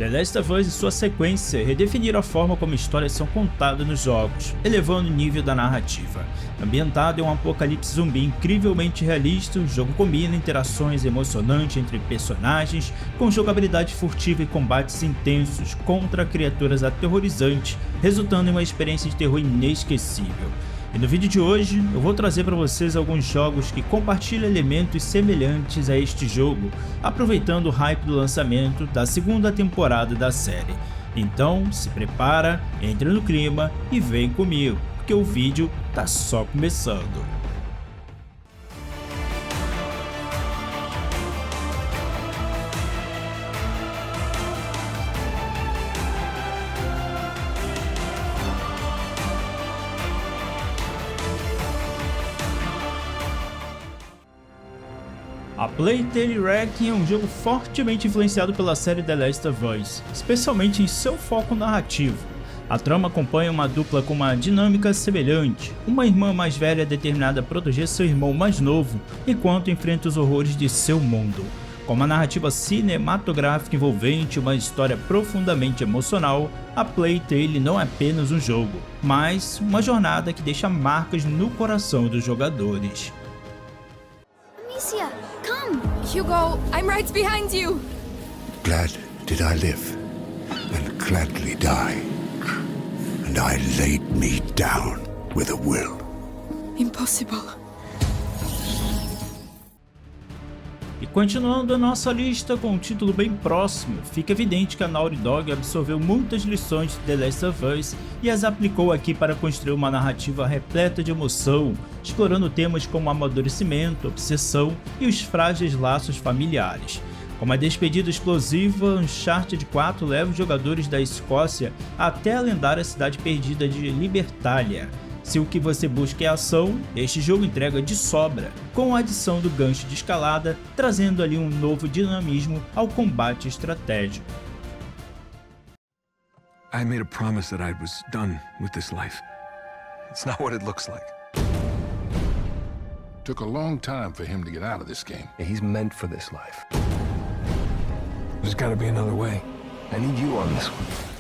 The Last of Us e sua sequência redefiniram a forma como histórias são contadas nos jogos, elevando o nível da narrativa. Ambientado em um apocalipse zumbi incrivelmente realista, o jogo combina interações emocionantes entre personagens, com jogabilidade furtiva e combates intensos contra criaturas aterrorizantes, resultando em uma experiência de terror inesquecível. E no vídeo de hoje, eu vou trazer para vocês alguns jogos que compartilham elementos semelhantes a este jogo, aproveitando o hype do lançamento da segunda temporada da série. Então, se prepara, entre no clima e vem comigo, porque o vídeo tá só começando. A Plague Tale Requiem é um jogo fortemente influenciado pela série The Last of Us, especialmente em seu foco narrativo. A trama acompanha uma dupla com uma dinâmica semelhante, uma irmã mais velha determinada a proteger seu irmão mais novo, enquanto enfrenta os horrores de seu mundo. Com uma narrativa cinematográfica envolvente e uma história profundamente emocional, a Plague Tale não é apenas um jogo, mas uma jornada que deixa marcas no coração dos jogadores. Amicia, come! Hugo, I'm right behind you! Glad did I live, and gladly die. And I laid me down with a will. Impossible. E continuando a nossa lista com um título bem próximo, fica evidente que a Naughty Dog absorveu muitas lições de The Last of Us e as aplicou aqui para construir uma narrativa repleta de emoção, explorando temas como amadurecimento, obsessão e os frágeis laços familiares. Com uma despedida explosiva, Uncharted 4 leva os jogadores da Escócia até a lendária cidade perdida de Libertalia. Se o que você busca é ação, este jogo entrega de sobra, com a adição do gancho de escalada, trazendo ali um novo dinamismo ao combate estratégico. I made a promise that I was done with this life. It's not what it looks like. Took a long time for him to get out of this game. Yeah, he's meant for this life. There's gotta be another way. I need you on this one.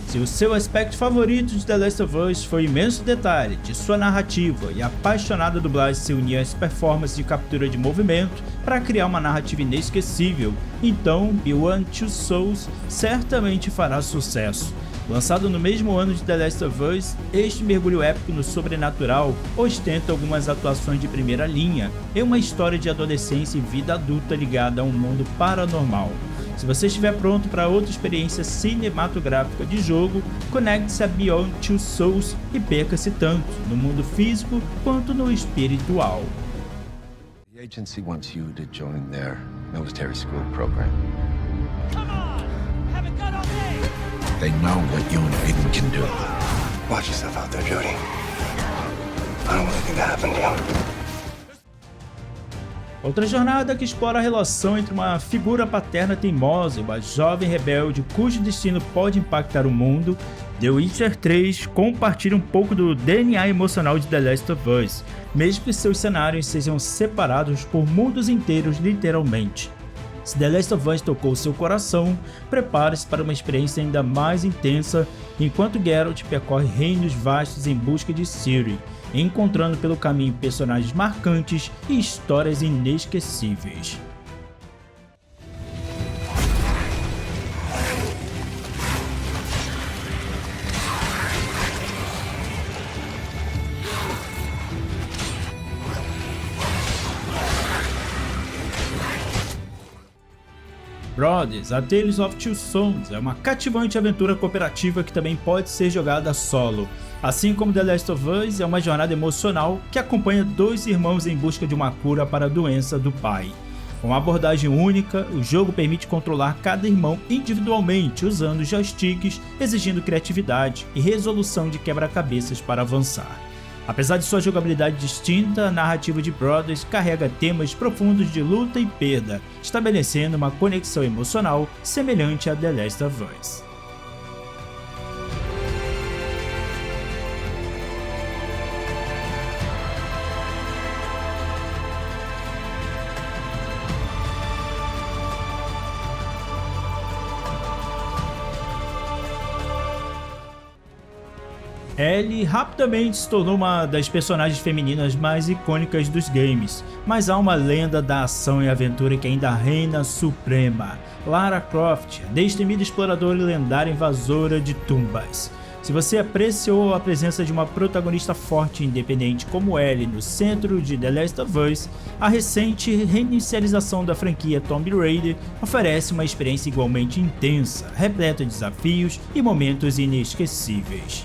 Se o seu aspecto favorito de The Last of Us foi o imenso detalhe de sua narrativa e a apaixonada dublagem se unir às performances de captura de movimento para criar uma narrativa inesquecível, então Beyond Two Souls certamente fará sucesso. Lançado no mesmo ano de The Last of Us, este mergulho épico no sobrenatural ostenta algumas atuações de primeira linha em uma história de adolescência e vida adulta ligada a um mundo paranormal. Se você estiver pronto para outra experiência cinematográfica de jogo, conecte-se a Beyond Two Souls e perca-se tanto no mundo físico quanto no espiritual. The agency wants you to join their military school program. Come on! Have a gun on me! They know what you and Aiden can do. Watch yourself out there, Jody. I don't want anything to happen to you. Outra jornada que explora a relação entre uma figura paterna teimosa e uma jovem rebelde cujo destino pode impactar o mundo, The Witcher 3 compartilha um pouco do DNA emocional de The Last of Us, mesmo que seus cenários sejam separados por mundos inteiros literalmente. Se The Last of Us tocou seu coração, prepare-se para uma experiência ainda mais intensa enquanto Geralt percorre reinos vastos em busca de Ciri, encontrando pelo caminho personagens marcantes e histórias inesquecíveis. Brothers: A Tale of Two Sons é uma cativante aventura cooperativa que também pode ser jogada solo. Assim como The Last of Us, é uma jornada emocional que acompanha dois irmãos em busca de uma cura para a doença do pai. Com uma abordagem única, o jogo permite controlar cada irmão individualmente usando joysticks, exigindo criatividade e resolução de quebra-cabeças para avançar. Apesar de sua jogabilidade distinta, a narrativa de Brothers carrega temas profundos de luta e perda, estabelecendo uma conexão emocional semelhante a The Last of Us. Ellie rapidamente se tornou uma das personagens femininas mais icônicas dos games, mas há uma lenda da ação e aventura que ainda reina suprema: Lara Croft, a destemida exploradora e lendária invasora de tumbas. Se você apreciou a presença de uma protagonista forte e independente como Ellie no centro de The Last of Us, a recente reinicialização da franquia Tomb Raider oferece uma experiência igualmente intensa, repleta de desafios e momentos inesquecíveis.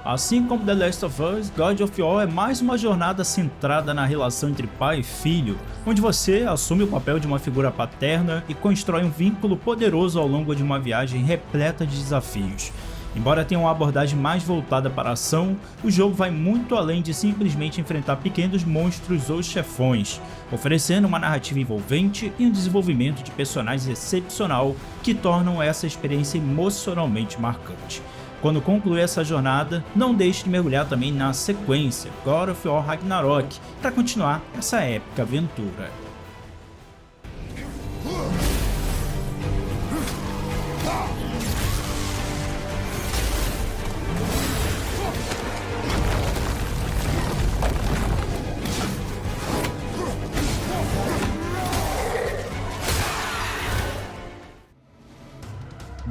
Assim como The Last of Us, God of War é mais uma jornada centrada na relação entre pai e filho, onde você assume o papel de uma figura paterna e constrói um vínculo poderoso ao longo de uma viagem repleta de desafios. Embora tenha uma abordagem mais voltada para a ação, o jogo vai muito além de simplesmente enfrentar pequenos monstros ou chefões, oferecendo uma narrativa envolvente e um desenvolvimento de personagens excepcional que tornam essa experiência emocionalmente marcante. Quando concluir essa jornada, não deixe de mergulhar também na sequência God of War Ragnarok para continuar essa épica aventura.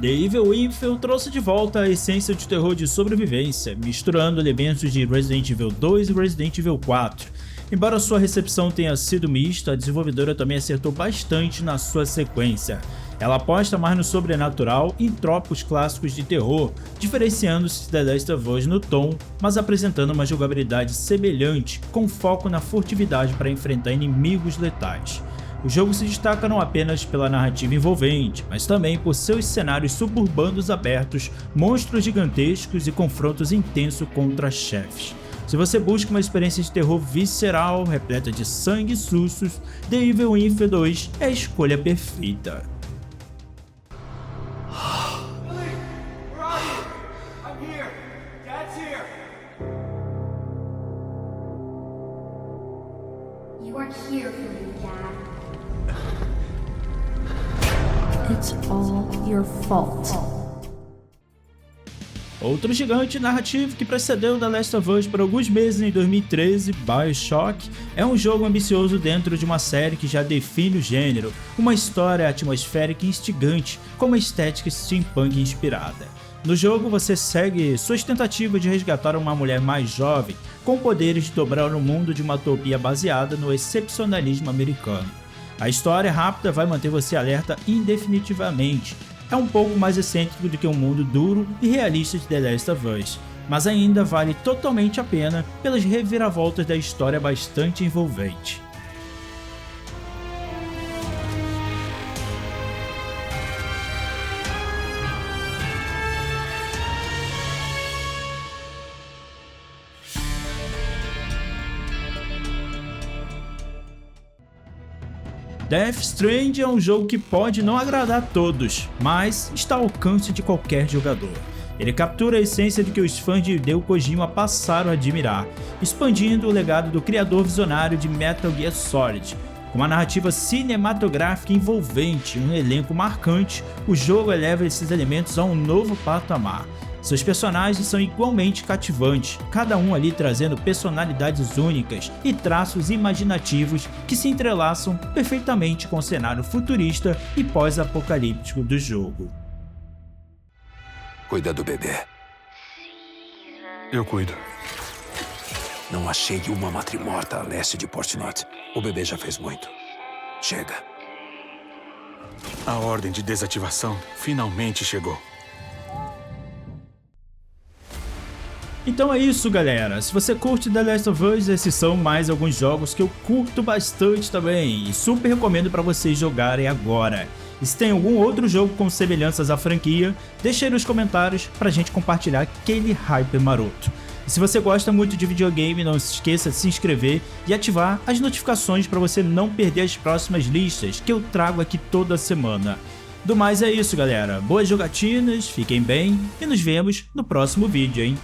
The Evil Within trouxe de volta a essência de terror de sobrevivência, misturando elementos de Resident Evil 2 e Resident Evil 4. Embora sua recepção tenha sido mista, a desenvolvedora também acertou bastante na sua sequência. Ela aposta mais no sobrenatural e em tropos clássicos de terror, diferenciando-se de The Last of Us no tom, mas apresentando uma jogabilidade semelhante, com foco na furtividade para enfrentar inimigos letais. O jogo se destaca não apenas pela narrativa envolvente, mas também por seus cenários suburbanos abertos, monstros gigantescos e confrontos intensos contra chefes. Se você busca uma experiência de terror visceral, repleta de sangue e sustos, The Evil Within 2 é a escolha perfeita. You aren't here for me, Dad. It's all your fault. Outro gigante narrativo que precedeu The Last of Us por alguns meses em 2013, BioShock, é um jogo ambicioso dentro de uma série que já define o gênero, uma história atmosférica e instigante, com uma estética steampunk inspirada. No jogo você segue suas tentativas de resgatar uma mulher mais jovem, com poderes de dobrar o mundo de uma utopia baseada no excepcionalismo americano. A história rápida vai manter você alerta indefinitivamente. É um pouco mais excêntrico do que um mundo duro e realista de The Last of Us, mas ainda vale totalmente a pena pelas reviravoltas da história bastante envolvente. Death Stranding é um jogo que pode não agradar a todos, mas está ao alcance de qualquer jogador. Ele captura a essência do que os fãs de Hideo Kojima passaram a admirar, expandindo o legado do criador visionário de Metal Gear Solid. Com uma narrativa cinematográfica envolvente e um elenco marcante, o jogo eleva esses elementos a um novo patamar. Seus personagens são igualmente cativantes, cada um ali trazendo personalidades únicas e traços imaginativos que se entrelaçam perfeitamente com o cenário futurista e pós-apocalíptico do jogo. Cuida do bebê. Eu cuido. Não achei uma matrimorta a leste de Portnoy. O bebê já fez muito. Chega. A ordem de desativação finalmente chegou. Então é isso, galera. Se você curte The Last of Us, esses são mais alguns jogos que eu curto bastante também e super recomendo para vocês jogarem agora. E se tem algum outro jogo com semelhanças à franquia, deixa aí nos comentários pra gente compartilhar aquele hype maroto. E se você gosta muito de videogame, não se esqueça de se inscrever e ativar as notificações para você não perder as próximas listas que eu trago aqui toda semana. Do mais é isso, galera. Boas jogatinas, fiquem bem e nos vemos no próximo vídeo, hein?